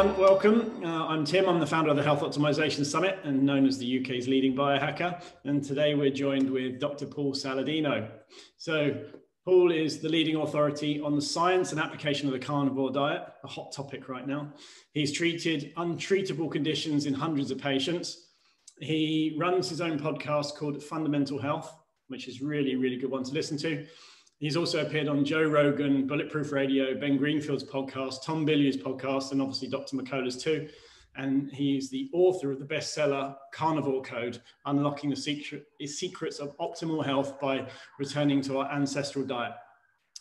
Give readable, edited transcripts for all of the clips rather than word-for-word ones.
everyone, welcome. I'm Tim, I'm the founder of the Health Optimization Summit and known as the UK's leading biohacker. And today we're joined with Dr. Paul Saladino. So Paul is the leading authority on the science and application of the carnivore diet, a hot topic right now. He's treated untreatable conditions in hundreds of patients. He runs his own podcast called Fundamental Health, which is really, really good one to listen to. He's also appeared on Joe Rogan, Bulletproof Radio, Ben Greenfield's podcast, Tom Bilyeu's podcast, and obviously Dr. McCullough's too. And he's the author of the bestseller Carnivore Code, Unlocking the Secrets of Optimal Health by Returning to Our Ancestral Diet.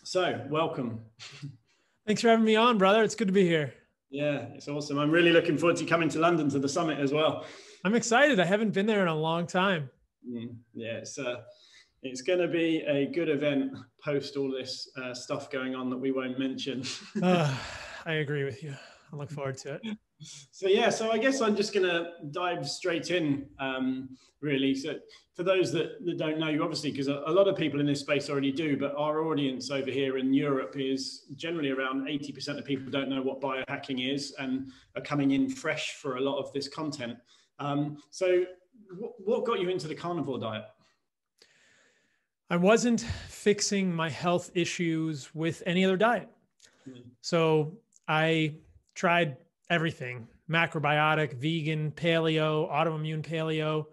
So, welcome. Thanks for having me on, brother. It's good to be here. Yeah, it's awesome. I'm really looking forward to coming to London to the summit as well. I'm excited. I haven't been there in a long time. Yeah, it's going to be a good event post all this stuff going on that we won't mention. I agree with you. I look forward to it. So I guess I'm just going to dive straight in, really. So for those that don't know you, obviously, because a lot of people in this space already do, but our audience over here in Europe is generally around 80% of people don't know what biohacking is and are coming in fresh for a lot of this content. So what got you into the carnivore diet? I wasn't fixing my health issues with any other diet. So I tried everything: macrobiotic, vegan, paleo, autoimmune paleo.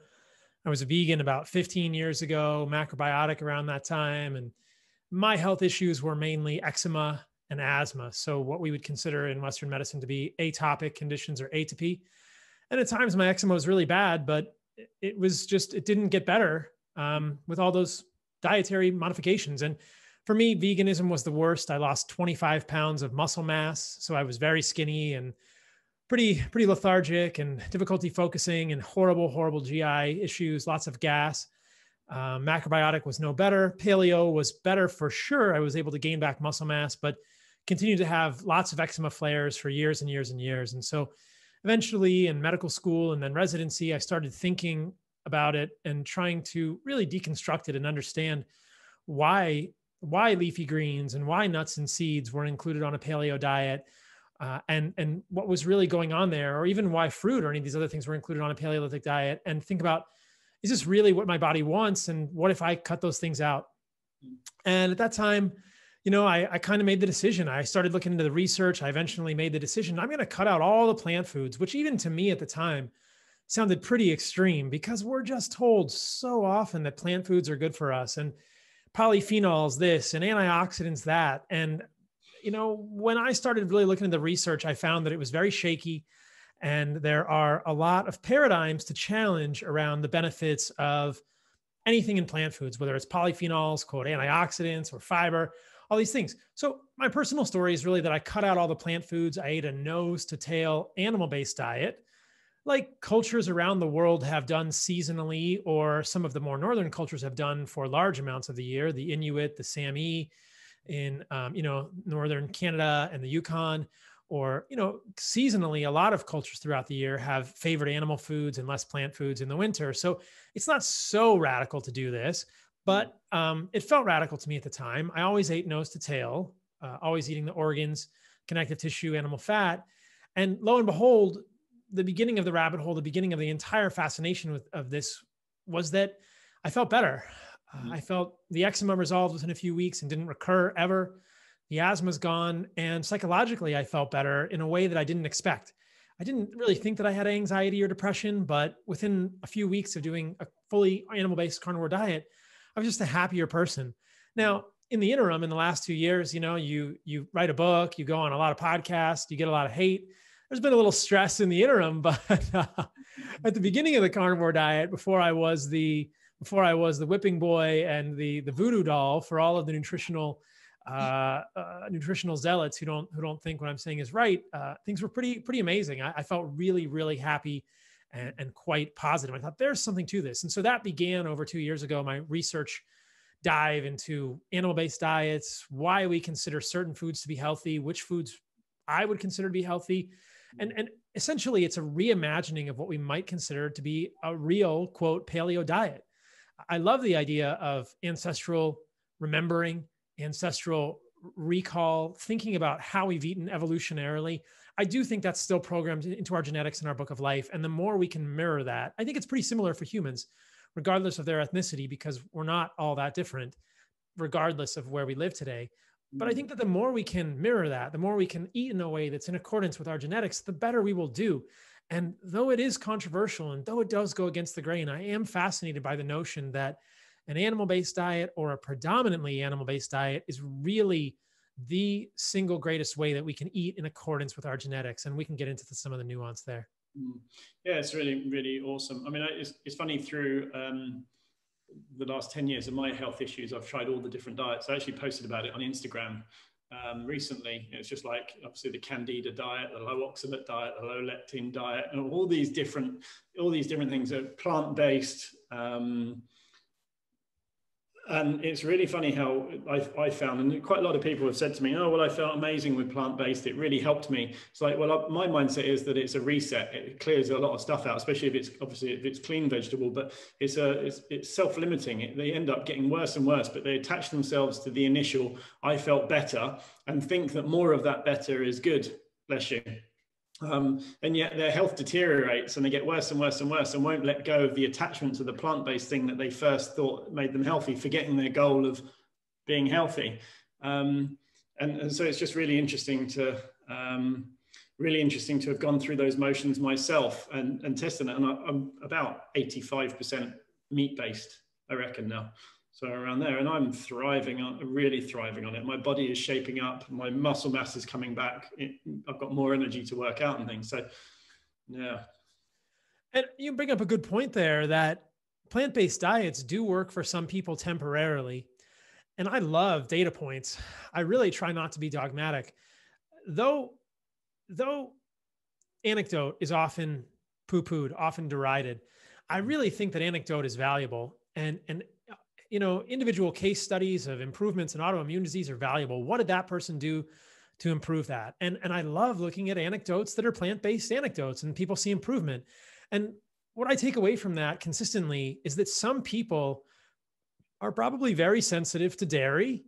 I was a vegan about 15 years ago, macrobiotic around that time. And my health issues were mainly eczema and asthma. So what we would consider in Western medicine to be atopic conditions or atopy. And at times my eczema was really bad, but it didn't get better with all those dietary modifications. And for me, veganism was the worst. I lost 25 pounds of muscle mass. So I was very skinny and pretty lethargic and difficulty focusing and horrible GI issues, lots of gas. Macrobiotic was no better. Paleo was better for sure. I was able to gain back muscle mass, but continued to have lots of eczema flares for years and years and years. And so eventually in medical school and then residency, I started thinking about it and trying to really deconstruct it and understand why leafy greens and why nuts and seeds were included on a paleo diet, and what was really going on there, or even why fruit or any of these other things were included on a Paleolithic diet, and think about, is this really what my body wants? And what if I cut those things out? And at that time, I kind of made the decision. I started looking into the research. I eventually made the decision, I'm going to cut out all the plant foods, which even to me at the time sounded pretty extreme, because we're just told so often that plant foods are good for us, and polyphenols this and antioxidants that. And, when I started really looking at the research, I found that it was very shaky, and there are a lot of paradigms to challenge around the benefits of anything in plant foods, whether it's polyphenols, quote, antioxidants or fiber, all these things. So my personal story is really that I cut out all the plant foods. I ate a nose to tail animal-based diet, like cultures around the world have done seasonally, or some of the more northern cultures have done for large amounts of the year, the Inuit, the Sami in, northern Canada and the Yukon, or, seasonally, a lot of cultures throughout the year have favored animal foods and less plant foods in the winter. So it's not so radical to do this, but it felt radical to me at the time. I always ate nose to tail, always eating the organs, connective tissue, animal fat. And lo and behold, the beginning of the rabbit hole, the beginning of the entire fascination of this was that I felt better. I felt the eczema resolved within a few weeks and didn't recur ever. The asthma's gone. And psychologically, I felt better in a way that I didn't expect. I didn't really think that I had anxiety or depression, but within a few weeks of doing a fully animal-based carnivore diet, I was just a happier person. Now, in the interim, in the last 2 years, you write a book, you go on a lot of podcasts, you get a lot of hate. There's been a little stress in the interim, but at the beginning of the carnivore diet, before I was the whipping boy and the voodoo doll for all of the nutritional zealots who don't think what I'm saying is right, things were pretty amazing. I felt really, really happy and quite positive. I thought there's something to this. And so that began over 2 years ago, my research dive into animal-based diets, why we consider certain foods to be healthy, which foods I would consider to be healthy. And essentially it's a reimagining of what we might consider to be a real, quote, paleo diet. I love the idea of ancestral remembering, ancestral recall, thinking about how we've eaten evolutionarily, I do think that's still programmed into our genetics and our book of life. And the more we can mirror that, I think it's pretty similar for humans, regardless of their ethnicity, because we're not all that different, regardless of where we live today. But I think that the more we can mirror that, the more we can eat in a way that's in accordance with our genetics, the better we will do. And though it is controversial and though it does go against the grain, I am fascinated by the notion that an animal-based diet or a predominantly animal-based diet is really the single greatest way that we can eat in accordance with our genetics. And we can get into some of the nuance there. Yeah, it's really, really awesome. I mean, it's funny, through the last 10 years of my health issues, I've tried all the different diets. I actually posted about it on Instagram recently. It's just like, obviously, the Candida diet, the low oxalate diet, the low lectin diet, and all these different things are plant-based. And it's really funny how I found, and quite a lot of people have said to me, oh, well, I felt amazing with plant-based. It really helped me. It's like, well, my mindset is that it's a reset. It clears a lot of stuff out, especially if it's clean vegetable, but it's self-limiting. They end up getting worse and worse, but they attach themselves to the initial, I felt better, and think that more of that better is good. Bless you. And yet their health deteriorates and they get worse and worse and worse, and won't let go of the attachment to the plant-based thing that they first thought made them healthy, forgetting their goal of being healthy. And so it's just really interesting to have gone through those motions myself and testing it. And I'm about 85% meat-based, I reckon now. So around there, and I'm really thriving on it. My body is shaping up, my muscle mass is coming back. I've got more energy to work out and things. So, yeah. And you bring up a good point there, that plant-based diets do work for some people temporarily. And I love data points. I really try not to be dogmatic. Though anecdote is often poo-pooed, often derided, I really think that anecdote is valuable. And individual case studies of improvements in autoimmune disease are valuable. What did that person do to improve that? And I love looking at anecdotes that are plant-based anecdotes and people see improvement. And what I take away from that consistently is that some people are probably very sensitive to dairy,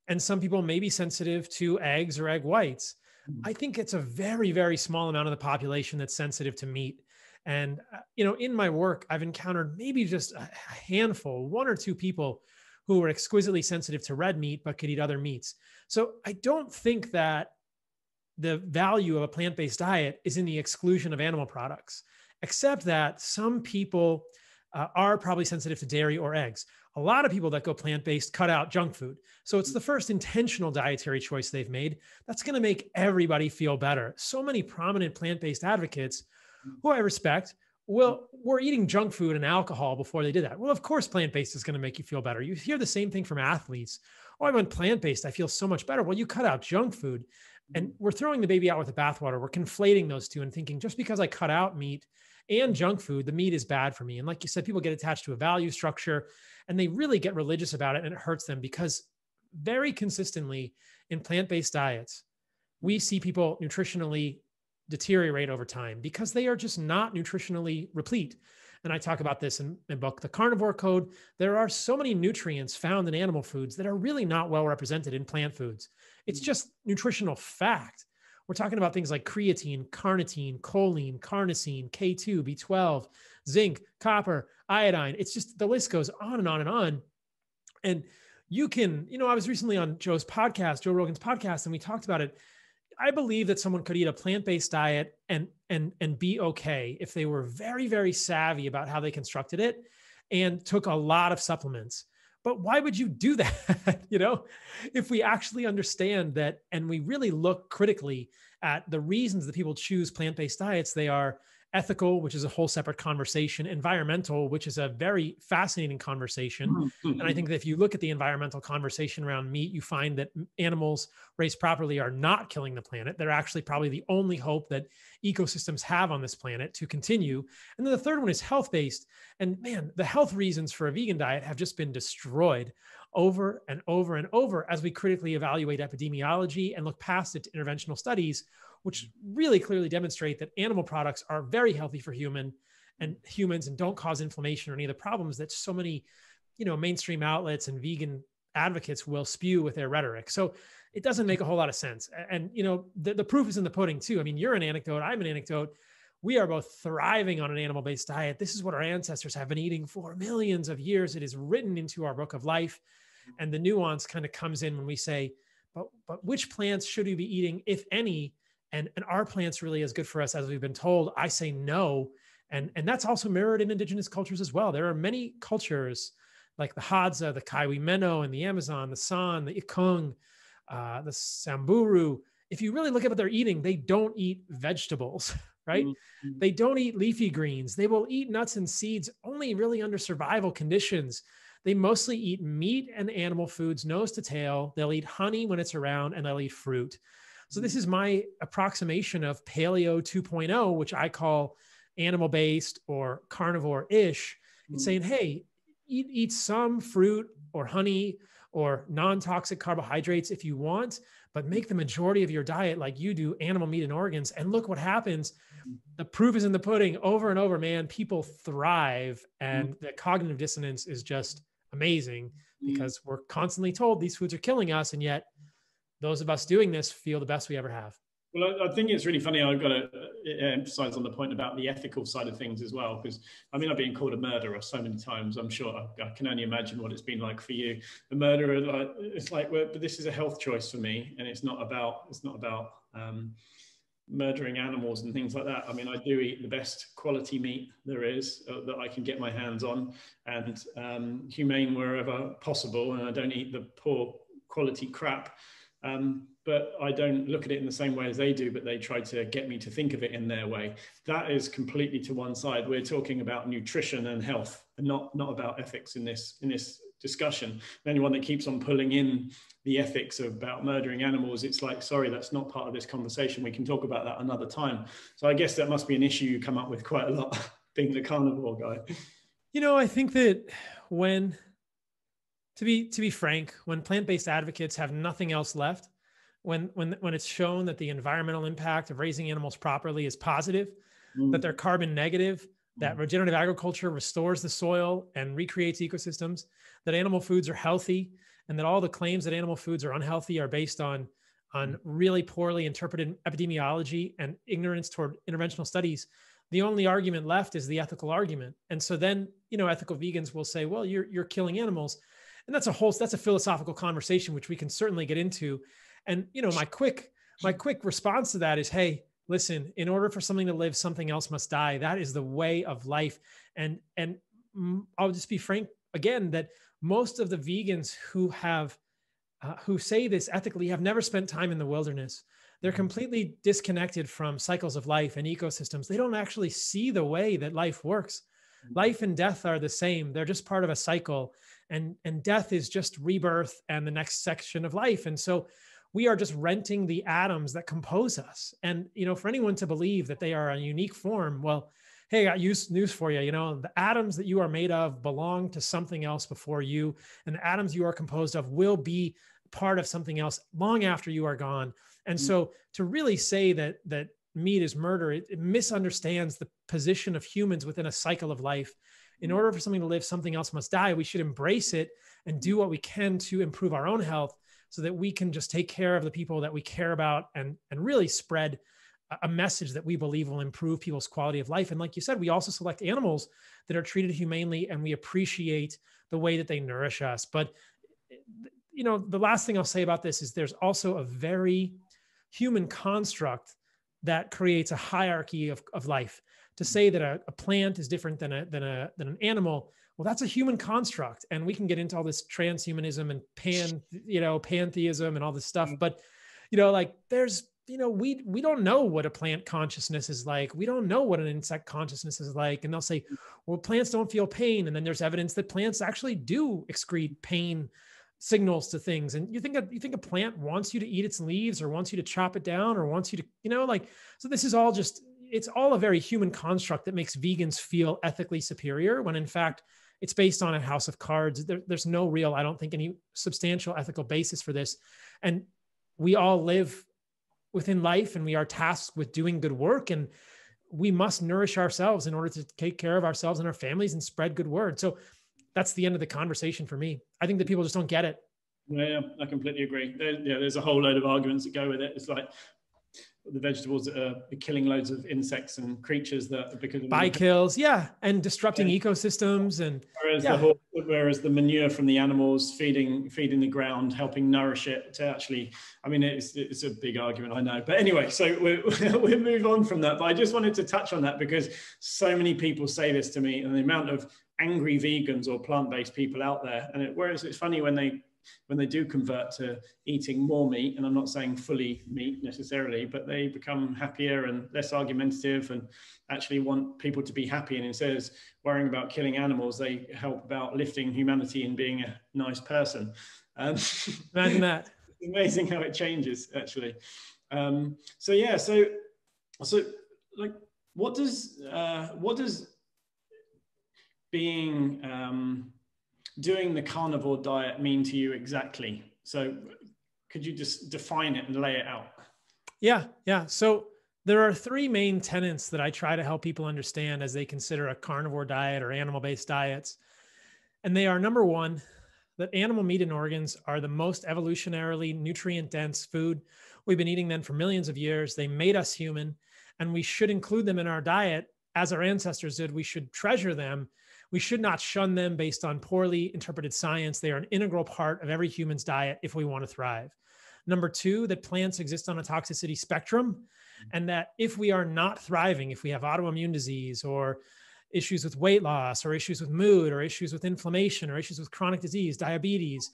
and some people may be sensitive to eggs or egg whites. I think it's a very, very small amount of the population that's sensitive to meat. And, in my work, I've encountered maybe just a handful, one or two people who are exquisitely sensitive to red meat, but could eat other meats. So I don't think that the value of a plant-based diet is in the exclusion of animal products, except that some people are probably sensitive to dairy or eggs. A lot of people that go plant-based cut out junk food. So it's the first intentional dietary choice they've made. That's going to make everybody feel better. So many prominent plant-based advocates who I respect, were eating junk food and alcohol before they did that. Well, of course, plant-based is going to make you feel better. You hear the same thing from athletes. Oh, I went plant-based, I feel so much better. Well, you cut out junk food, and we're throwing the baby out with the bathwater. We're conflating those two and thinking, just because I cut out meat and junk food, the meat is bad for me. And like you said, people get attached to a value structure and they really get religious about it, and it hurts them, because very consistently in plant-based diets, we see people nutritionally deteriorate over time because they are just not nutritionally replete. And I talk about this in my book, The Carnivore Code. There are so many nutrients found in animal foods that are really not well represented in plant foods. It's just nutritional fact. We're talking about things like creatine, carnitine, choline, carnosine, K2, B12, zinc, copper, iodine. It's just, the list goes on and on and on. And you can, I was recently on Joe Rogan's podcast, and we talked about it. I believe that someone could eat a plant-based diet and be okay if they were very, very savvy about how they constructed it and took a lot of supplements. But why would you do that? If we actually understand that, and we really look critically at the reasons that people choose plant-based diets, they are ethical, which is a whole separate conversation, environmental, which is a very fascinating conversation. And I think that if you look at the environmental conversation around meat, you find that animals raised properly are not killing the planet. They're actually probably the only hope that ecosystems have on this planet to continue. And then the third one is health-based. And man, the health reasons for a vegan diet have just been destroyed over and over and over as we critically evaluate epidemiology and look past it to interventional studies, which really clearly demonstrate that animal products are very healthy for humans and don't cause inflammation or any of the problems that so many, mainstream outlets and vegan advocates will spew with their rhetoric. So it doesn't make a whole lot of sense. And, the proof is in the pudding too. I mean, you're an anecdote, I'm an anecdote. We are both thriving on an animal-based diet. This is what our ancestors have been eating for millions of years. It is written into our book of life. And the nuance kind of comes in when we say, but which plants should we be eating, if any? And are plants really as good for us as we've been told? I say no. And that's also mirrored in indigenous cultures as well. There are many cultures like the Hadza, the Kaiwi Meno, and the Amazon, the San, the Ikung, the Samburu. If you really look at what they're eating, they don't eat vegetables, right? Mm-hmm. They don't eat leafy greens. They will eat nuts and seeds only really under survival conditions. They mostly eat meat and animal foods, nose to tail. They'll eat honey when it's around, and they'll eat fruit. So this is my approximation of Paleo 2.0, which I call animal-based or carnivore-ish. It's saying, hey, eat some fruit or honey or non-toxic carbohydrates if you want, but make the majority of your diet like you do, animal meat and organs. And look what happens. The proof is in the pudding over and over, man. People thrive, and the cognitive dissonance is just amazing because we're constantly told these foods are killing us. And yet those of us doing this feel the best we ever have. Well, I think it's really funny. I've got to emphasize on the point about the ethical side of things as well, because I mean, I've been called a murderer so many times. I'm sure I can only imagine what it's been like for you. The murderer, it's like, well, but this is a health choice for me, and it's not about murdering animals and things like that. I mean, I do eat the best quality meat there is that I can get my hands on, and humane wherever possible. And I don't eat the poor quality crap. But I don't look at it in the same way as they do, but they try to get me to think of it in their way. That is completely to one side. We're talking about nutrition and health, and not about ethics in this discussion. And anyone that keeps on pulling in the ethics about murdering animals, it's like, sorry, that's not part of this conversation. We can talk about that another time. So I guess that must be an issue you come up with quite a lot, being the carnivore guy. I think that to be frank, when plant-based advocates have nothing else left, when it's shown that the environmental impact of raising animals properly is positive, that they're carbon negative, that regenerative agriculture restores the soil and recreates ecosystems, that animal foods are healthy, and that all the claims that animal foods are unhealthy are based on really poorly interpreted epidemiology and ignorance toward interventional studies, the only argument left is the ethical argument. And so then, ethical vegans will say, well, you're killing animals. And that's a philosophical conversation, which we can certainly get into. And, my quick response to that is, hey, listen, in order for something to live, something else must die. That is the way of life. And I'll just be frank again, that most of the vegans who say this ethically have never spent time in the wilderness. They're completely disconnected from cycles of life and ecosystems. They don't actually see the way that life works. Life and death are the same. They're just part of a cycle. And death is just rebirth and the next section of life. And so we are just renting the atoms that compose us. And, for anyone to believe that they are a unique form, well, hey, I got news for you. The atoms that you are made of belong to something else before you. And the atoms you are composed of will be part of something else long after you are gone. And so to really say that meat is murder, it misunderstands the position of humans within a cycle of life. In order for something to live, something else must die. We should embrace it and do what we can to improve our own health so that we can just take care of the people that we care about and really spread a message that we believe will improve people's quality of life. And like you said, we also select animals that are treated humanely, and we appreciate the way that they nourish us. But, the last thing I'll say about this is there's also a very human construct that creates a hierarchy of life. To say that a plant is different than an animal, well, that's a human construct, and we can get into all this transhumanism and pantheism and all this stuff. But there's we don't know what a plant consciousness is like. We don't know what an insect consciousness is like. And they'll say, well, plants don't feel pain, and then there's evidence that plants actually do excrete pain signals to things. And you think a plant wants you to eat its leaves, or wants you to chop it down, or wants you to, so this is all it's all a very human construct that makes vegans feel ethically superior, when in fact it's based on a house of cards. There's no real, I don't think, any substantial ethical basis for this. And we all live within life, and we are tasked with doing good work, and we must nourish ourselves in order to take care of ourselves and our families and spread good word. So that's the end of the conversation for me. I think that people just don't get it. Yeah, I completely agree. There's a whole load of arguments that go with it. It's like the vegetables that are killing loads of insects and creatures that because of By kills, yeah, and disrupting ecosystems, and whereas the manure from the animals feeding the ground, helping nourish it to actually, I mean, it's a big argument, I know. But anyway, so we'll move on from that. But I just wanted to touch on that because so many people say this to me, and the amount of angry vegans or plant-based people out there. And whereas it's funny when they do convert to eating more meat, and I'm not saying fully meat necessarily, but they become happier and less argumentative and actually want people to be happy. And instead of worrying about killing animals, they help about lifting humanity and being a nice person. Imagine that. It's amazing how it changes, actually. So like, what does being doing the carnivore diet mean to you exactly? So could you just define it and lay it out? Yeah. So there are three main tenets that I try to help people understand as they consider a carnivore diet or animal-based diets. And they are, number one, that animal meat and organs are the most evolutionarily nutrient-dense food. We've been eating them for millions of years. They made us human, and we should include them in our diet as our ancestors did. We should treasure them. We should not shun them based on poorly interpreted science. They are an integral part of every human's diet if we want to thrive. Number two, that plants exist on a toxicity spectrum, and that if we are not thriving, if we have autoimmune disease or issues with weight loss or issues with mood or issues with inflammation or issues with chronic disease, diabetes,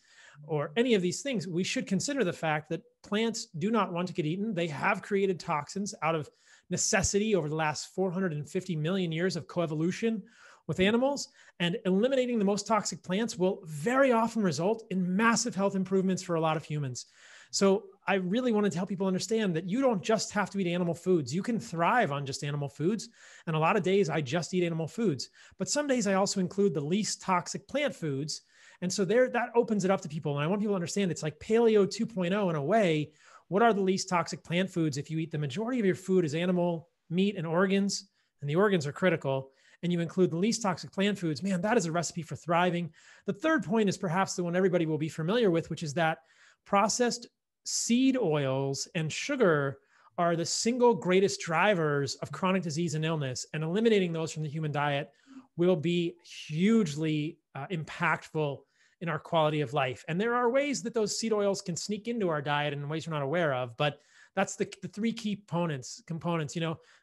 or any of these things, we should consider the fact that plants do not want to get eaten. They have created toxins out of necessity over the last 450 million years of coevolution with animals, and eliminating the most toxic plants will very often result in massive health improvements for a lot of humans. So I really wanted to help people understand that you don't just have to eat animal foods. You can thrive on just animal foods. And a lot of days I just eat animal foods, but some days I also include the least toxic plant foods. And so that opens it up to people. And I want people to understand it's like Paleo 2.0 in a way. What are the least toxic plant foods? If you eat the majority of your food as animal meat and organs, and the organs are critical, and you include the least toxic plant foods, man, that is a recipe for thriving. The third point is perhaps the one everybody will be familiar with, which is that processed seed oils and sugar are the single greatest drivers of chronic disease and illness, and eliminating those from the human diet will be hugely impactful in our quality of life. And there are ways that those seed oils can sneak into our diet in ways we're not aware of, but that's the three key components,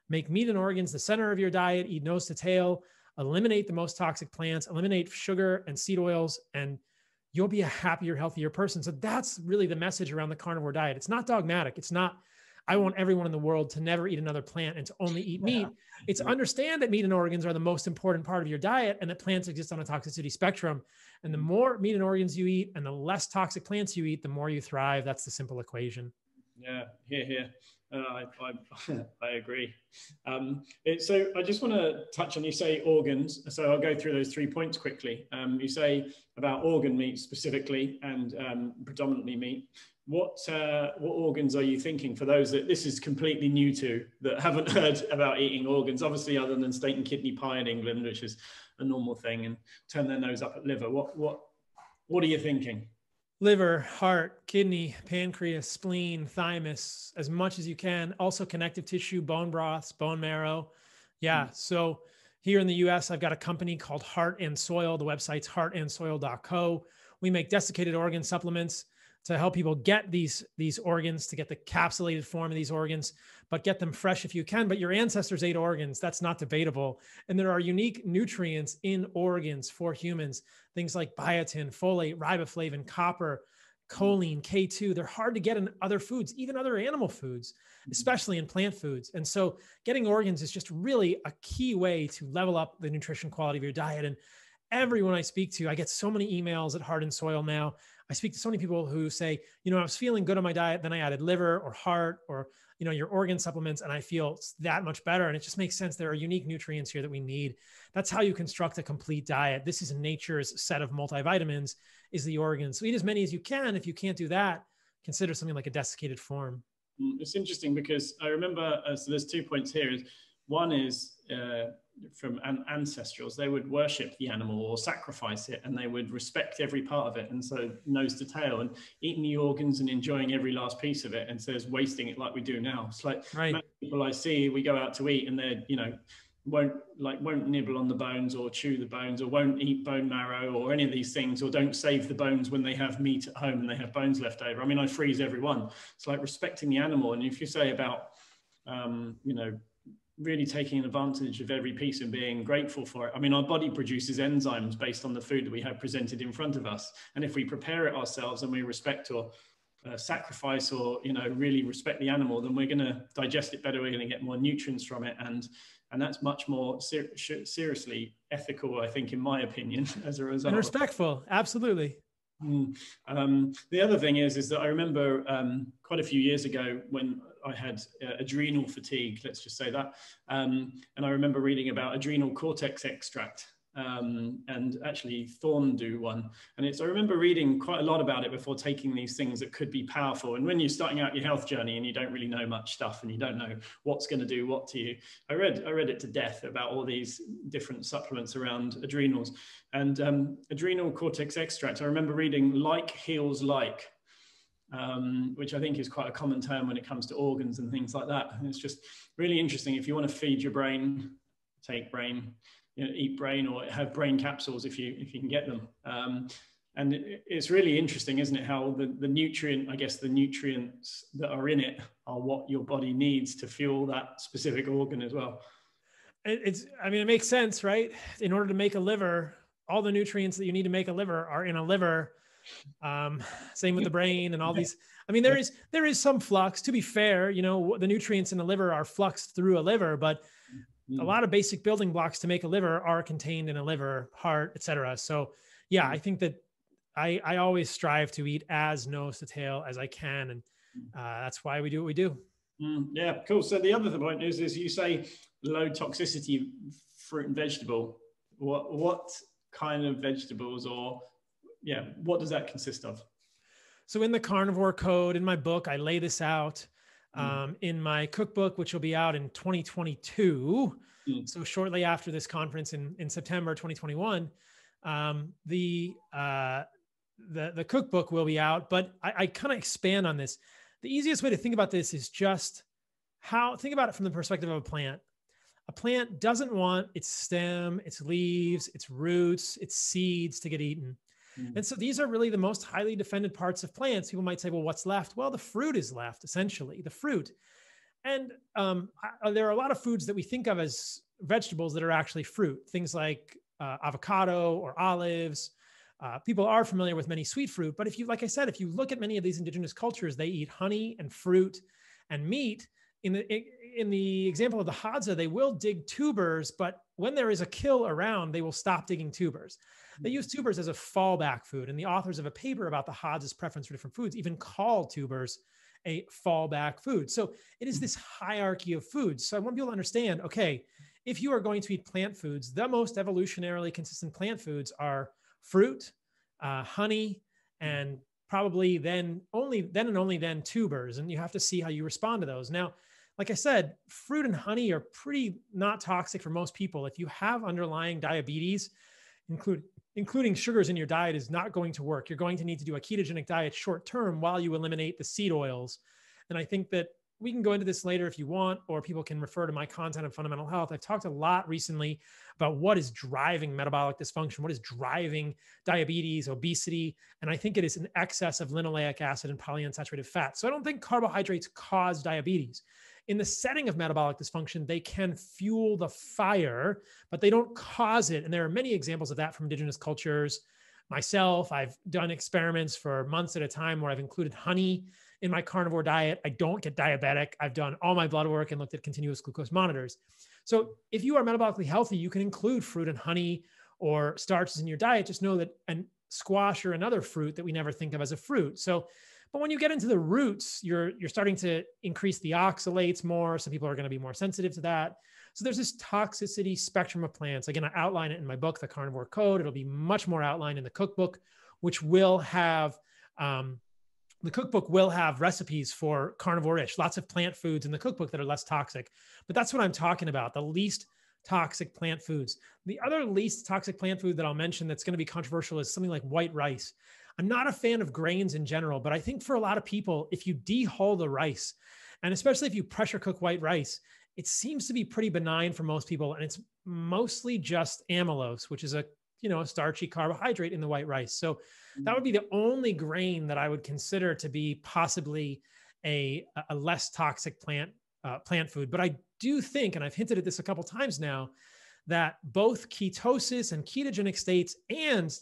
make meat and organs the center of your diet, eat nose to tail, eliminate the most toxic plants, eliminate sugar and seed oils, and you'll be a happier, healthier person. So that's really the message around the carnivore diet. It's not dogmatic. It's not, I want everyone in the world to never eat another plant and to only eat meat. It's understand that meat and organs are the most important part of your diet, and that plants exist on a toxicity spectrum. And the more meat and organs you eat and the less toxic plants you eat, the more you thrive. That's the simple equation. Yeah, here. I agree. So I just want to touch on, you say organs. So I'll go through those 3 points quickly. You say about organ meat specifically and predominantly meat. What organs are you thinking for those that this is completely new to, that haven't heard about eating organs, obviously other than steak and kidney pie in England, which is a normal thing, and turn their nose up at liver. What are you thinking? Liver, heart, kidney, pancreas, spleen, thymus, as much as you can. Also connective tissue, bone broths, bone marrow. Yeah. So here in the US, I've got a company called Heart and Soil. The website's heartandsoil.co. We make desiccated organ supplements to help people get these organs, to get the capsulated form of these organs, but get them fresh if you can. But your ancestors ate organs. That's not debatable. And there are unique nutrients in organs for humans, things like biotin, folate, riboflavin, copper, choline, K2. They're hard to get in other foods, even other animal foods, especially in plant foods. And so getting organs is just really a key way to level up the nutrition quality of your diet. And everyone I speak to, I get so many emails at Heart and Soil now. I speak to so many people who say, I was feeling good on my diet, then I added liver or heart or, your organ supplements, and I feel that much better. And it just makes sense. There are unique nutrients here that we need. That's how you construct a complete diet. This is nature's set of multivitamins, is the organs. So eat as many as you can. If you can't do that, consider something like a desiccated form. It's interesting because I remember, so there's 2 points here. One is ancestrals, they would worship the animal or sacrifice it, and they would respect every part of it. And so nose to tail, and eating the organs and enjoying every last piece of it, instead of wasting it like we do now. It's like many people I see, we go out to eat and they're, won't nibble on the bones or chew the bones or won't eat bone marrow or any of these things, or don't save the bones when they have meat at home and they have bones left over. I mean, I freeze every one. It's like respecting the animal. And if you say about, really taking advantage of every piece and being grateful for it. I mean, our body produces enzymes based on the food that we have presented in front of us. And if we prepare it ourselves and we respect or sacrifice or, really respect the animal, then we're going to digest it better. We're going to get more nutrients from it. And that's much more seriously ethical, I think, in my opinion, as a result. And respectful. Absolutely. The other thing is that I remember quite a few years ago when I had adrenal fatigue, let's just say that. And I remember reading about adrenal cortex extract, and actually Thorne do one. And I remember reading quite a lot about it before taking these things that could be powerful. And when you're starting out your health journey and you don't really know much stuff and you don't know what's going to do what to you, I read it to death about all these different supplements around adrenals. And adrenal cortex extract, I remember reading like heals like, which I think is quite a common term when it comes to organs and things like that. And it's just really interesting. If you want to feed your brain, take brain, eat brain, or have brain capsules if you can get them. And it's really interesting, isn't it, how the nutrients that are in it are what your body needs to fuel that specific organ as well. It makes sense, right? In order to make a liver, all the nutrients that you need to make a liver are in a liver. Same with the brain and all these. I mean, there is some flux. To be fair, the nutrients in the liver are fluxed through a liver, but a lot of basic building blocks to make a liver are contained in a liver, heart, etc. So yeah, I think that I always strive to eat as nose to tail as I can. And that's why we do what we do. Yeah, cool. So the other point is you say low toxicity fruit and vegetable. What kind of vegetables, or what does that consist of? So in the Carnivore Code, in my book, I lay this out. In my cookbook, which will be out in 2022. So shortly after this conference in September 2021, the cookbook will be out, but I kind of expand on this. The easiest way to think about this is just think about it from the perspective of a plant. A plant doesn't want its stem, its leaves, its roots, its seeds to get eaten. And so these are really the most highly defended parts of plants. People might say, well, what's left? Well, the fruit is left, essentially, the fruit. And there are a lot of foods that we think of as vegetables that are actually fruit, things like avocado or olives. People are familiar with many sweet fruit, but like I said, if you look at many of these indigenous cultures, they eat honey and fruit and meat. In the example of the Hadza, they will dig tubers, but when there is a kill around, they will stop digging tubers. They use tubers as a fallback food, and the authors of a paper about the Hadza's preference for different foods even call tubers a fallback food. So it is this hierarchy of foods. So I want people to understand, okay, if you are going to eat plant foods, the most evolutionarily consistent plant foods are fruit, honey, and probably then tubers. And you have to see how you respond to those. Now, like I said, fruit and honey are pretty not toxic for most people. If you have underlying diabetes, including sugars in your diet, is not going to work. You're going to need to do a ketogenic diet short term while you eliminate the seed oils. And I think that we can go into this later if you want, or people can refer to my content on fundamental health. I've talked a lot recently about what is driving metabolic dysfunction, what is driving diabetes, obesity. And I think it is an excess of linoleic acid and polyunsaturated fat. So I don't think carbohydrates cause diabetes. In the setting of metabolic dysfunction, they can fuel the fire, but they don't cause it. And there are many examples of that from indigenous cultures. Myself, I've done experiments for months at a time where I've included honey in my carnivore diet. I don't get diabetic. I've done all my blood work and looked at continuous glucose monitors. So if you are metabolically healthy, you can include fruit and honey or starches in your diet. Just know that and squash or another fruit that we never think of as a fruit. So but when you get into the roots, you're starting to increase the oxalates more. Some people are going to be more sensitive to that. So there's this toxicity spectrum of plants. Again, I outline it in my book, The Carnivore Code. It'll be much more outlined in the cookbook, which will have recipes for carnivore-ish, lots of plant foods in the cookbook that are less toxic. But that's what I'm talking about. The least toxic plant foods. The other least toxic plant food that I'll mention that's going to be controversial is something like white rice. I'm not a fan of grains in general, but I think for a lot of people, if you dehull the rice, and especially if you pressure cook white rice, it seems to be pretty benign for most people. And it's mostly just amylose, which is a starchy carbohydrate in the white rice. So that would be the only grain that I would consider to be possibly a less toxic plant food. But I do think, and I've hinted at this a couple times now, that both ketosis and ketogenic states and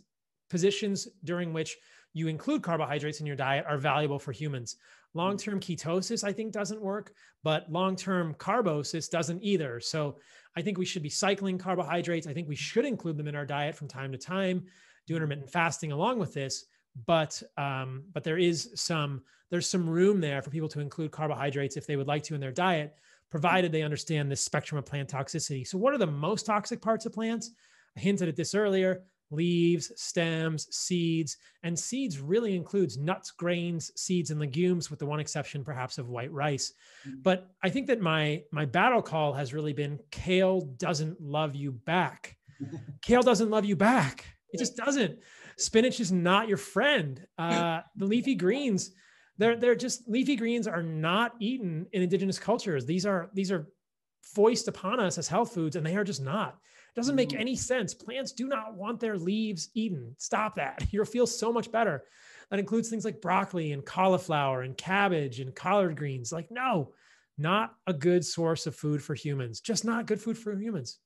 positions during which you include carbohydrates in your diet are valuable for humans. Long-term ketosis, I think, doesn't work, but long-term carbosis doesn't either. So I think we should be cycling carbohydrates. I think we should include them in our diet from time to time, do intermittent fasting along with this. But there's some room there for people to include carbohydrates if they would like to in their diet, provided they understand this spectrum of plant toxicity. So what are the most toxic parts of plants? I hinted at this earlier: leaves, stems, seeds, and seeds really includes nuts, grains, seeds, and legumes, with the one exception perhaps of white rice. But I think that my battle call has really been kale doesn't love you back. Kale doesn't love you back. It just doesn't. Spinach is not your friend. The leafy greens, leafy greens are not eaten in indigenous cultures. These are foisted upon us as health foods, and they are just not. It doesn't make any sense. Plants do not want their leaves eaten. Stop that. You'll feel so much better. That includes things like broccoli and cauliflower and cabbage and collard greens. Like, no, not a good source of food for humans. Just not good food for humans.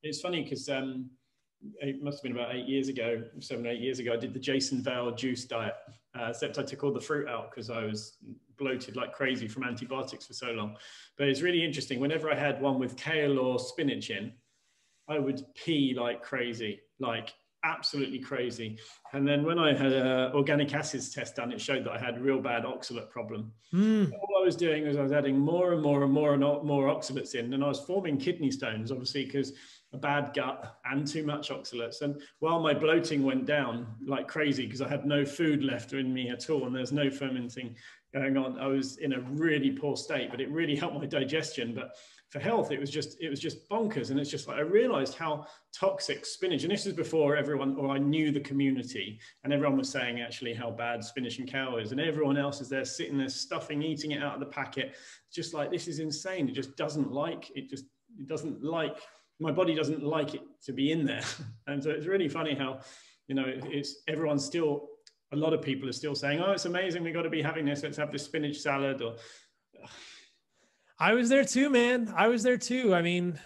It's funny because it must have been about 8 years ago, 7 or 8 years ago, I did the Vale juice diet, except I took all the fruit out because I was bloated like crazy from antibiotics for so long. But it's really interesting. Whenever I had one with kale or spinach in, I would pee like crazy, like absolutely crazy. And then when I had an organic acids test done, it showed that I had a real bad oxalate problem. All I was doing was I was adding more and more and more and more oxalates in, and I was forming kidney stones, obviously, because a bad gut and too much oxalates. And while my bloating went down like crazy because I had no food left in me at all and there's no fermenting going on, I was in a really poor state, but it really helped my digestion. But for health, it was just bonkers. And it's just like, I realized how toxic spinach, and this is before everyone, or I knew the community, and everyone was saying actually how bad spinach and kale is. And everyone else is there sitting there stuffing, eating it out of the packet. Just like, this is insane. It just doesn't like, my body doesn't like it to be in there. And so it's really funny how, everyone's still, a lot of people are still saying, oh, it's amazing, we got to be having this, let's have this spinach salad. Or I was there too, man. I was there too. I mean,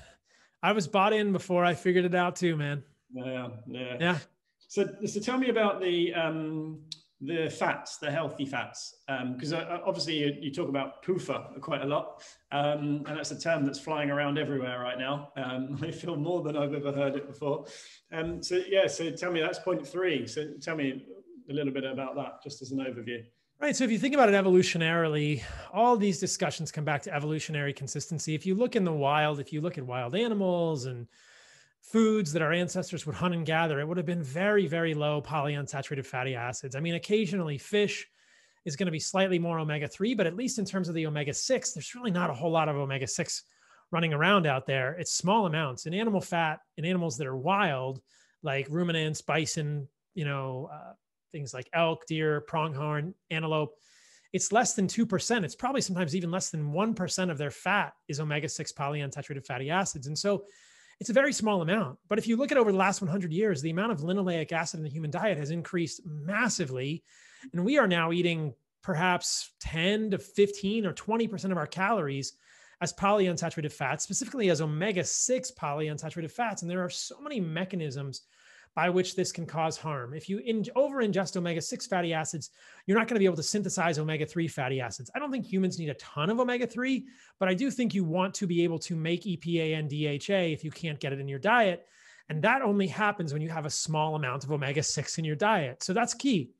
I was bought in before I figured it out too, man. Yeah. So tell me about the fats, the healthy fats, because obviously you talk about PUFA quite a lot, and that's a term that's flying around everywhere right now. I feel more than I've ever heard it before. So tell me, that's point 3. So tell me a little bit about that, just as an overview. Right. So if you think about it evolutionarily, all these discussions come back to evolutionary consistency. If you look in the wild, if you look at wild animals and foods that our ancestors would hunt and gather, it would have been very, very low polyunsaturated fatty acids. I mean, occasionally fish is going to be slightly more omega-3, but at least in terms of the omega-6, there's really not a whole lot of omega-6 running around out there. It's small amounts. In animal fat, in animals that are wild, like ruminants, bison, things like elk, deer, pronghorn, antelope, it's less than 2%. It's probably sometimes even less than 1% of their fat is omega-6 polyunsaturated fatty acids. And so it's a very small amount. But if you look at over the last 100 years, the amount of linoleic acid in the human diet has increased massively. And we are now eating perhaps 10 to 15 or 20% of our calories as polyunsaturated fats, specifically as omega-6 polyunsaturated fats. And there are so many mechanisms by which this can cause harm. If you over-ingest omega-6 fatty acids, you're not going to be able to synthesize omega-3 fatty acids. I don't think humans need a ton of omega-3, but I do think you want to be able to make EPA and DHA if you can't get it in your diet. And that only happens when you have a small amount of omega-6 in your diet. So that's key.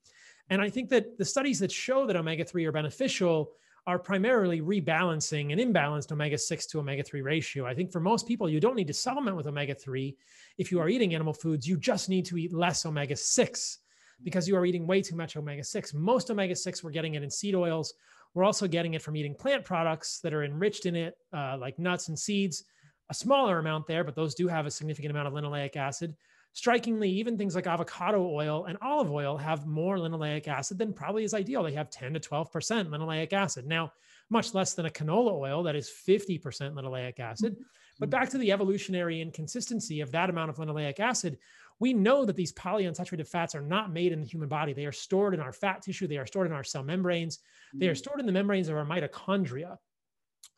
And I think that the studies that show that omega-3 are beneficial are primarily rebalancing an imbalanced omega-6 to omega-3 ratio. I think for most people, you don't need to supplement with omega-3. If you are eating animal foods, you just need to eat less omega-6 because you are eating way too much omega-6. Most omega-6, we're getting it in seed oils. We're also getting it from eating plant products that are enriched in it, like nuts and seeds. a smaller amount there, but those do have a significant amount of linoleic acid. Strikingly, even things like avocado oil and olive oil have more linoleic acid than probably is ideal. They have 10 to 12% linoleic acid. Now, much less than a canola oil that is 50% linoleic acid. But back to the evolutionary inconsistency of that amount of linoleic acid, we know that these polyunsaturated fats are not made in the human body. They are stored in our fat tissue. They are stored in our cell membranes. They are stored in the membranes of our mitochondria.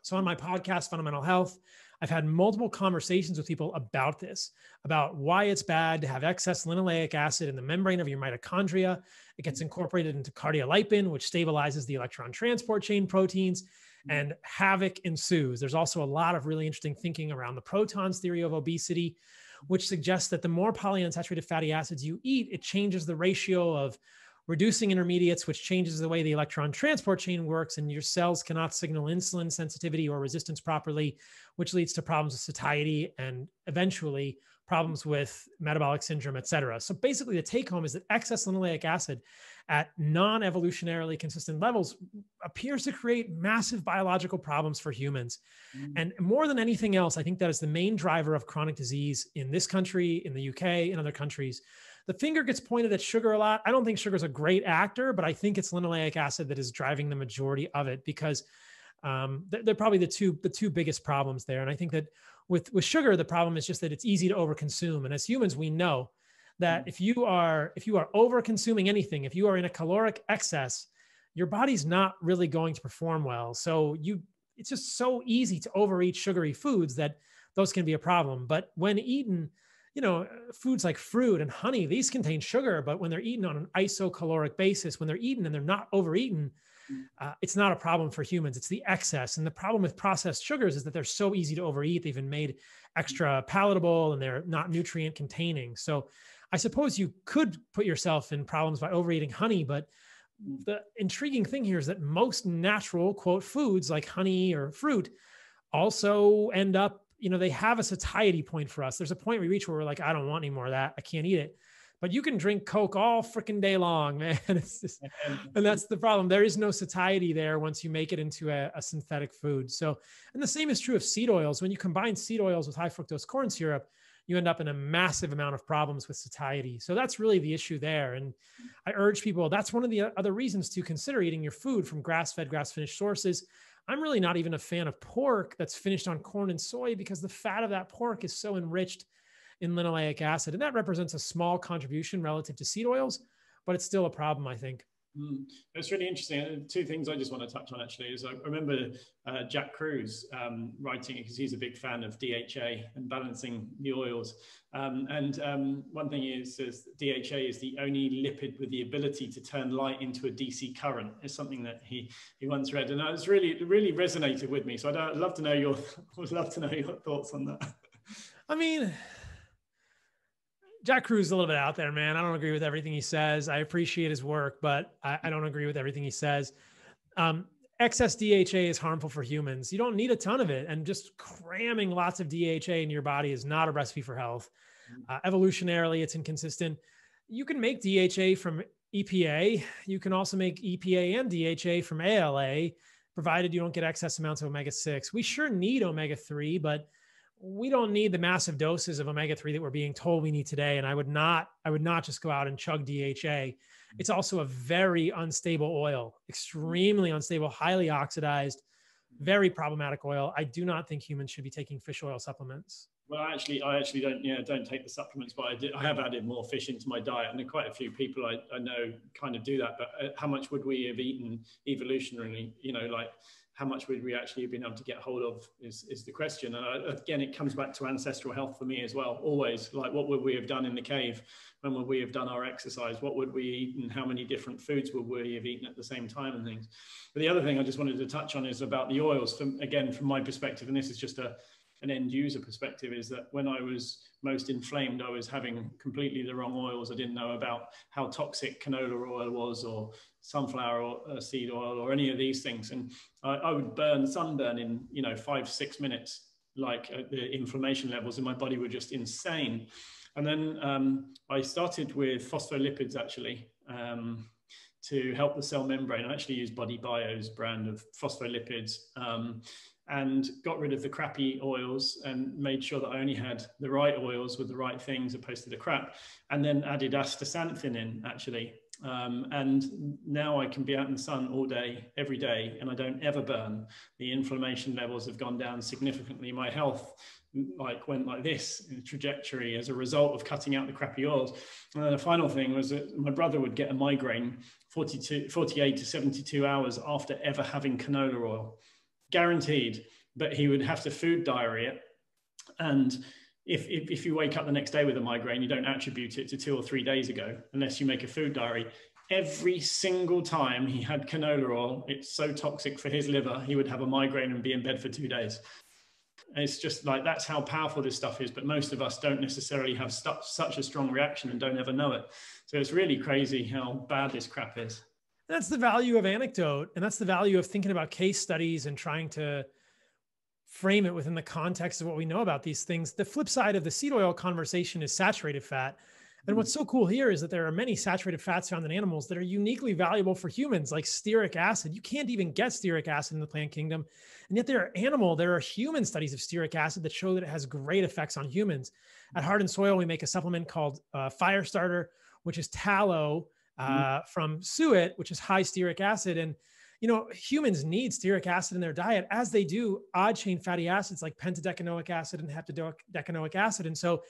So on my podcast, Fundamental Health, I've had multiple conversations with people about this, about why it's bad to have excess linoleic acid in the membrane of your mitochondria. It gets incorporated into cardiolipin, which stabilizes the electron transport chain proteins, and havoc ensues. There's also a lot of really interesting thinking around the protons theory of obesity, which suggests that the more polyunsaturated fatty acids you eat, it changes the ratio of reducing intermediates, which changes the way the electron transport chain works, and your cells cannot signal insulin sensitivity or resistance properly, which leads to problems with satiety and eventually problems with metabolic syndrome, et cetera. So basically the take home is that excess linoleic acid at non-evolutionarily consistent levels appears to create massive biological problems for humans. And more than anything else, I think that is the main driver of chronic disease in this country, in the UK, in other countries. The finger gets pointed at sugar a lot. I don't think sugar is a great actor, but I think it's linoleic acid that is driving the majority of it, because they're probably the two biggest problems there. And I think that with sugar, the problem is just that it's easy to overconsume. And as humans, we know that if you are over consuming anything, if you are in a caloric excess, your body's not really going to perform well. So it's just so easy to overeat sugary foods that those can be a problem. But when eaten, foods like fruit and honey, these contain sugar, but when they're eaten on an isocaloric basis, when they're eaten and they're not overeaten, it's not a problem for humans. It's the excess. And the problem with processed sugars is that they're so easy to overeat. They've been made extra palatable and they're not nutrient containing. So I suppose you could put yourself in problems by overeating honey, but the intriguing thing here is that most natural, quote, foods like honey or fruit also end up, they have a satiety point for us. There's a point we reach where we're like, I don't want any more of that. I can't eat it. But you can drink Coke all freaking day long, man. It's just, and that's the problem. There is no satiety there once you make it into a synthetic food. So, and the same is true of seed oils. When you combine seed oils with high fructose corn syrup, you end up in a massive amount of problems with satiety. So that's really the issue there. And I urge people, that's one of the other reasons to consider eating your food from grass-fed, grass-finished sources. I'm really not even a fan of pork that's finished on corn and soy, because the fat of that pork is so enriched in linoleic acid. And that represents a small contribution relative to seed oils, but it's still a problem, I think. That's really interesting. Two things I just want to touch on actually is I remember Jack Kruse writing, because he's a big fan of DHA and balancing the oils. One thing is DHA is the only lipid with the ability to turn light into a DC current. Is something that he once read, and it's really resonated with me. So I'd love to know your thoughts on that. I mean, Jack Kruse is a little bit out there, man. I don't agree with everything he says. I appreciate his work, but I don't agree with everything he says. Excess DHA is harmful for humans. You don't need a ton of it. And just cramming lots of DHA in your body is not a recipe for health. Evolutionarily, it's inconsistent. You can make DHA from EPA. You can also make EPA and DHA from ALA, provided you don't get excess amounts of omega-6. We sure need omega-3, but we don't need the massive doses of omega-3 that we're being told we need today. And I would not just go out and chug DHA. It's also a very unstable oil, extremely unstable, highly oxidized, very problematic oil. I do not think humans should be taking fish oil supplements. Well, I actually don't take the supplements, but I have added more fish into my diet, and quite a few people I know kind of do that. But how much would we have eaten evolutionarily? How much would we actually have been able to get hold of is the question. And again, it comes back to ancestral health for me as well. Always, like, what would we have done in the cave? When would we have done our exercise? What would we eat, and how many different foods would we have eaten at the same time and things? But the other thing I just wanted to touch on is about the oils. From my perspective, and this is just an end user perspective, is that when I was most inflamed, I was having completely the wrong oils. I didn't know about how toxic canola oil was, or sunflower seed oil, or any of these things. And I would sunburn in 5-6 minutes. Like the inflammation levels in my body were just insane. And then I started with phospholipids actually, to help the cell membrane. I actually used Body Bio's brand of phospholipids, and got rid of the crappy oils and made sure that I only had the right oils with the right things opposed to the crap, and then added astaxanthin in, actually. And now I can be out in the sun all day, every day, and I don't ever burn. The inflammation levels have gone down significantly. My health went like this in trajectory as a result of cutting out the crappy oils. And then the final thing was that my brother would get a migraine 48 to 72 hours after ever having canola oil, guaranteed. But he would have to food diary it. And if you wake up the next day with a migraine, you don't attribute it to 2 or 3 days ago, unless you make a food diary. Every single time he had canola oil, it's so toxic for his liver, he would have a migraine and be in bed for 2 days. And it's just like, that's how powerful this stuff is. But most of us don't necessarily have such a strong reaction and don't ever know it. So it's really crazy how bad this crap is. That's the value of anecdote. And that's the value of thinking about case studies and trying to frame it within the context of what we know about these things. The flip side of the seed oil conversation is saturated fat. And what's so cool here is that there are many saturated fats found in animals that are uniquely valuable for humans, like stearic acid. You can't even get stearic acid in the plant kingdom. And yet there are human studies of stearic acid that show that it has great effects on humans. At Heart and Soil, we make a supplement called Firestarter, which is tallow from suet, which is high stearic acid. And humans need stearic acid in their diet, as they do odd chain fatty acids like pentadecanoic acid and heptadecanoic acid. And so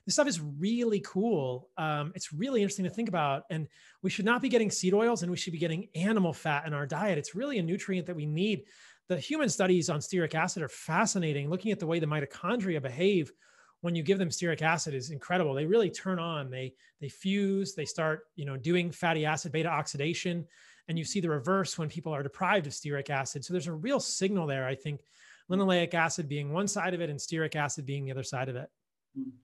this stuff is really cool. It's really interesting to think about. And we should not be getting seed oils, and we should be getting animal fat in our diet. It's really a nutrient that we need. The human studies on stearic acid are fascinating. Looking at the way the mitochondria behave when you give them stearic acid is incredible. They really turn on, they fuse, they start doing fatty acid beta oxidation. And you see the reverse when people are deprived of stearic acid. So there's a real signal there, I think, linoleic acid being one side of it and stearic acid being the other side of it.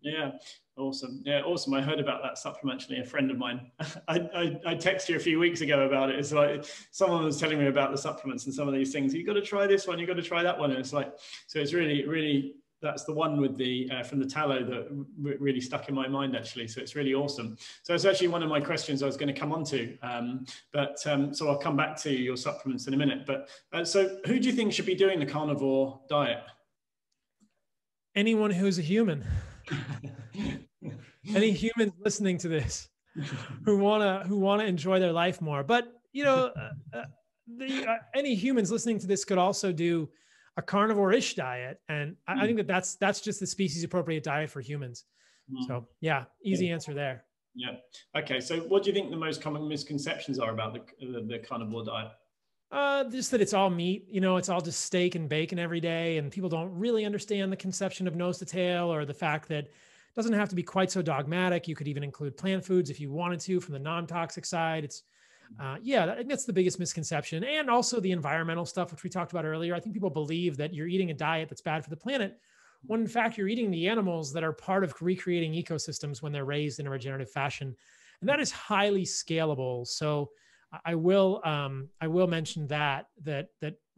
Yeah, awesome. Yeah, awesome. I heard about that supplement, actually. A friend of mine, I texted you a few weeks ago about it. It's like someone was telling me about the supplements and some of these things. You got to try this one, you got to try that one. And it's like, so it's really, that's the one with the from the tallow that really stuck in my mind, actually. So it's really awesome. So it's actually one of my questions I was going to come on to, so I'll come back to your supplements in a minute. But so who do you think should be doing the carnivore diet? Anyone who's a human. Any humans listening to this who wanna enjoy their life more. But any humans listening to this could also do a carnivore-ish diet, and I think that's just the species appropriate diet for humans. So yeah, easy answer there. Yeah. Okay. So what do you think the most common misconceptions are about the carnivore diet? Just that it's all meat, it's all just steak and bacon every day. And people don't really understand the conception of nose to tail, or the fact that it doesn't have to be quite so dogmatic. You could even include plant foods if you wanted to from the non-toxic side. It's, I think that's the biggest misconception. And also the environmental stuff, which we talked about earlier. I think people believe that you're eating a diet that's bad for the planet, when in fact you're eating the animals that are part of recreating ecosystems when they're raised in a regenerative fashion. And that is highly scalable. So I will mention that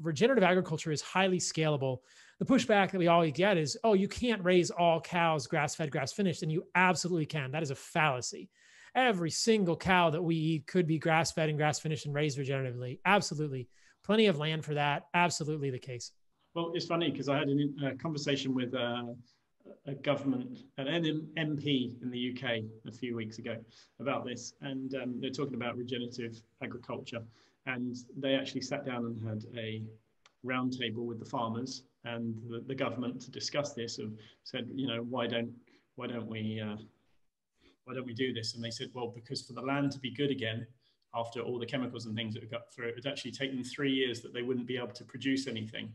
regenerative agriculture is highly scalable. The pushback that we always get is, oh, you can't raise all cows grass-fed, grass-finished, and you absolutely can. That is a fallacy. Every single cow that we eat could be grass-fed and grass-finished and raised regeneratively. Absolutely. Plenty of land for that. Absolutely the case. Well, it's funny because I had a conversation with an MP in the UK a few weeks ago about this, and they're talking about regenerative agriculture, and they actually sat down and had a roundtable with the farmers and the government to discuss this, and said, why don't we do this? And they said, well, because for the land to be good again after all the chemicals and things that we got through, it would actually take them 3 years that they wouldn't be able to produce anything,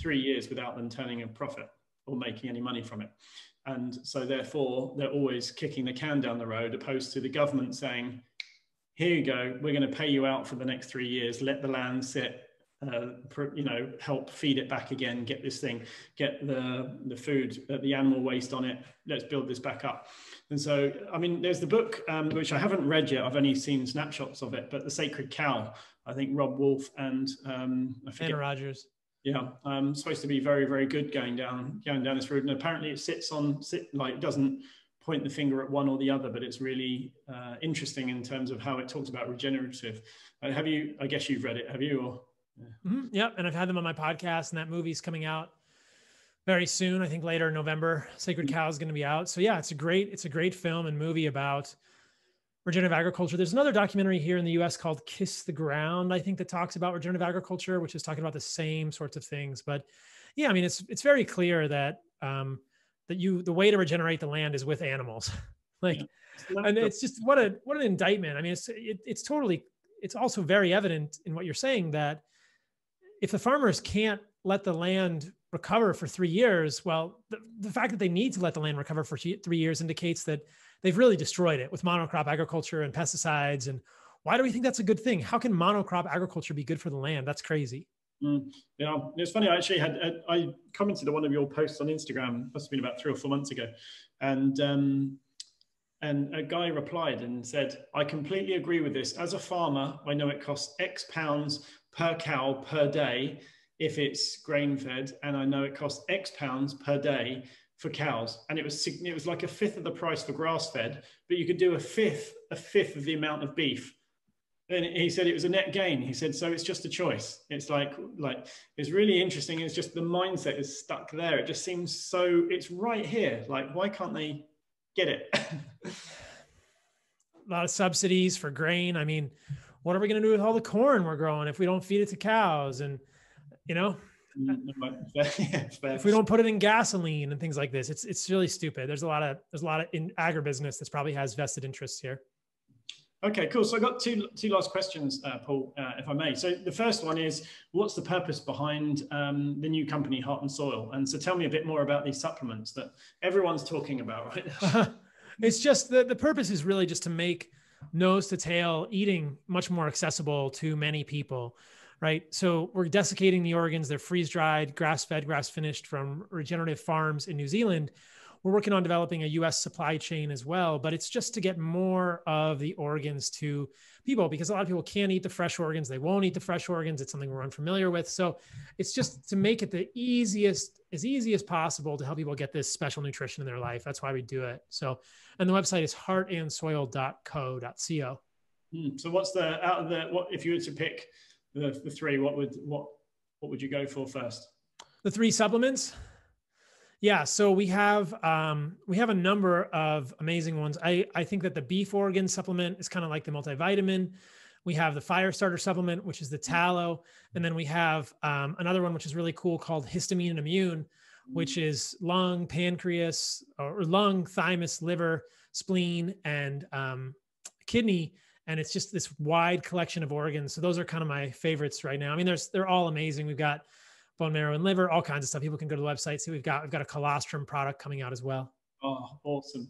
3 years without them turning a profit or making any money from it. And so therefore they're always kicking the can down the road, opposed to the government saying, here you go, we're going to pay you out for the next 3 years, let the land sit, help feed it back again, get this thing, get the food, the animal waste on it, let's build this back up. And so, I mean, there's the book, which I haven't read yet, I've only seen snapshots of it, but The Sacred Cow, I think Rob Wolf and I forget. Anna Rogers. Yeah, supposed to be very, very good going down this route. And apparently it doesn't point the finger at one or the other, but it's really interesting in terms of how it talks about regenerative. Have you, I guess you've read it, have you? Or, yeah. Yep. And I've had them on my podcast, and that movie's coming out very soon. I think later in November. Sacred Cow is going to be out. So yeah, it's a great film and movie about regenerative agriculture. There's another documentary here in the US called Kiss the Ground, I think, that talks about regenerative agriculture, which is talking about the same sorts of things. But yeah, I mean, it's very clear that the way to regenerate the land is with animals. Like, yeah. And it's just what an indictment. I mean, it's also very evident in what you're saying that if the farmers can't let the land recover for 3 years, well, the fact that they need to let the land recover for 3 years indicates that they've really destroyed it with monocrop agriculture and pesticides. And why do we think that's a good thing? How can monocrop agriculture be good for the land? That's crazy. Yeah, it's funny. I actually I commented on one of your posts on Instagram. Must have been about 3 or 4 months ago, and a guy replied and said, "I completely agree with this. As a farmer, I know it costs X pounds per cow per day if it's grain fed, and I know it costs X pounds per day for cows." And it was like a fifth of the price for grass fed, but you could do a fifth of the amount of beef. And he said it was a net gain. He said, so it's just a choice. It's like it's really interesting. It's just the mindset is stuck there. It just seems so, it's right here. Like, why can't they get it? A lot of subsidies for grain. I mean, what are we going to do with all the corn we're growing if we don't feed it to cows? And, you know, if we don't put it in gasoline and things like this, it's really stupid. There's a lot of in agribusiness that probably has vested interests here. Okay, cool. So I got two last questions, Paul, if I may. So the first one is, what's the purpose behind the new company, Heart and Soil? And so tell me a bit more about these supplements that everyone's talking about right now. It's just the purpose is really just to make nose to tail eating much more accessible to many people, right? So we're desiccating the organs. They're freeze-dried, grass-fed, grass-finished from regenerative farms in New Zealand. We're working on developing a US supply chain as well, but it's just to get more of the organs to people, because a lot of people can't eat the fresh organs. They won't eat the fresh organs. It's something we're unfamiliar with. So it's just to make it as easy as possible to help people get this special nutrition in their life. That's why we do it. So, and the website is heartandsoil.co.co. So what if you were to pick the three, what would you go for first? The 3 supplements? Yeah, so we have a number of amazing ones. I think that the beef organ supplement is kind of like the multivitamin. We have the fire starter supplement, which is the tallow. And then we have another one, which is really cool, called histamine and immune, which is lung, pancreas, or lung, thymus, liver, spleen, and kidney. And it's just this wide collection of organs. So those are kind of my favorites right now. I mean, they're all amazing. We've got bone marrow and liver, all kinds of stuff. People can go to the website, see we've got a colostrum product coming out as well. Oh, awesome.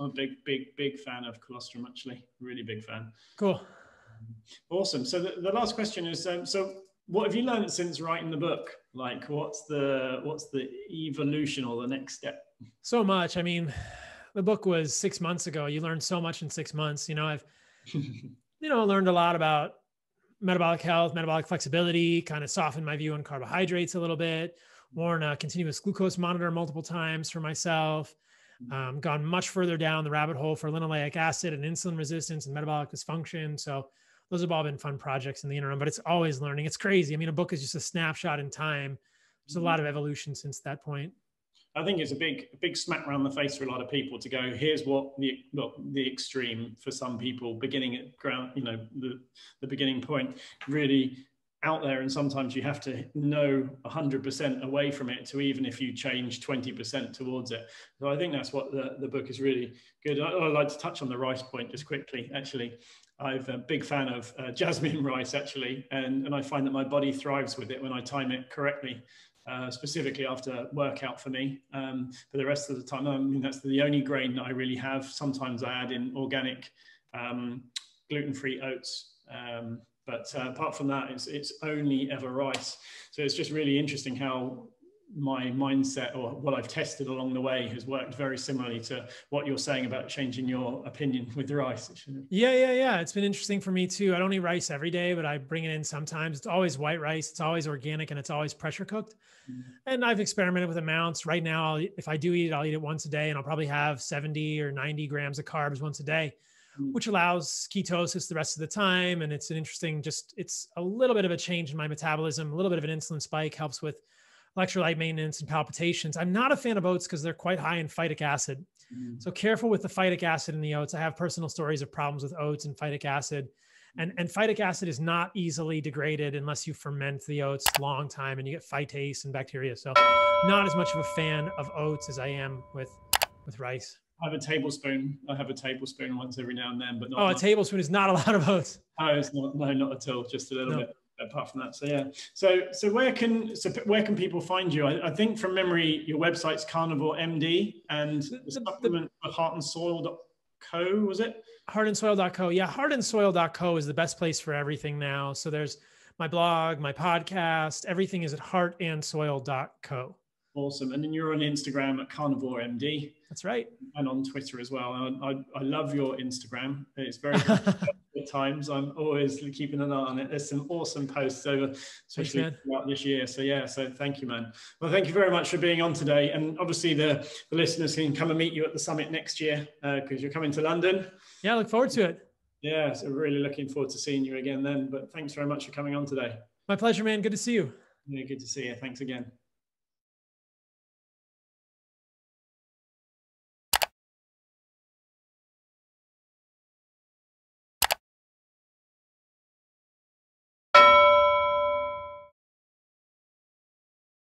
I'm a big fan of colostrum, actually. Really big fan. Cool. Awesome. So the last question is, so what have you learned since writing the book? Like, what's the evolution or the next step? So much. I mean, the book was 6 months ago. You learned so much in 6 months. You know, I've learned a lot about metabolic health, metabolic flexibility, kind of softened my view on carbohydrates a little bit, worn a continuous glucose monitor multiple times for myself, gone much further down the rabbit hole for linoleic acid and insulin resistance and metabolic dysfunction. So those have all been fun projects in the interim, but it's always learning. It's crazy. I mean, a book is just a snapshot in time. There's a lot of evolution since that point. I think it's a big smack around the face for a lot of people to go, here's what the extreme for some people, beginning at ground, the beginning point, really out there. And sometimes you have to know 100% away from it to, even if you change 20% towards it. So I think that's what the book is really good. I'd like to touch on the rice point just quickly. Actually, I'm a big fan of jasmine rice, actually. And I find that my body thrives with it when I time it correctly. Specifically after workout for me. For the rest of the time, I mean, that's the only grain that I really have. Sometimes I add in organic gluten-free oats. But apart from that, it's only ever rice. So it's just really interesting how my mindset or what I've tested along the way has worked very similarly to what you're saying about changing your opinion with the rice. Yeah. It's been interesting for me too. I don't eat rice every day, but I bring it in sometimes. It's always white rice. It's always organic, and it's always pressure cooked. And I've experimented with amounts. Right now, if I do eat it, I'll eat it once a day, and I'll probably have 70 or 90 grams of carbs once a day, which allows ketosis the rest of the time. And it's an interesting, it's a little bit of a change in my metabolism, a little bit of an insulin spike, helps with electrolyte maintenance and palpitations. I'm not a fan of oats because they're quite high in phytic acid. So careful with the phytic acid in the oats. I have personal stories of problems with oats and phytic acid. And phytic acid is not easily degraded unless you ferment the oats a long time, and you get phytase and bacteria. So not as much of a fan of oats as I am with rice. I have a tablespoon. I have a tablespoon once every now and then, but not. Oh, a tablespoon is not a lot of oats. No, it's not. No, not at all. Just a little bit. Apart from that, so yeah. So where can people find you? I think from memory, your website's Carnivore MD, and the supplement for heartandsoil.co, was it? Heartandsoil.co. Yeah, heartandsoil.co is the best place for everything now. So there's my blog, my podcast, everything is at heartandsoil.co. Awesome. And then you're on Instagram at Carnivore MD. That's right. And on Twitter as well. I love your Instagram. It's very good at times. I'm always keeping an eye on it. There's some awesome posts over, especially throughout this year. So yeah, so thank you, man. Well, thank you very much for being on today. And obviously the listeners can come and meet you at the summit next year because you're coming to London. Yeah, I look forward to it. Yeah, so really looking forward to seeing you again then. But thanks very much for coming on today. My pleasure, man. Good to see you. Yeah, good to see you. Thanks again.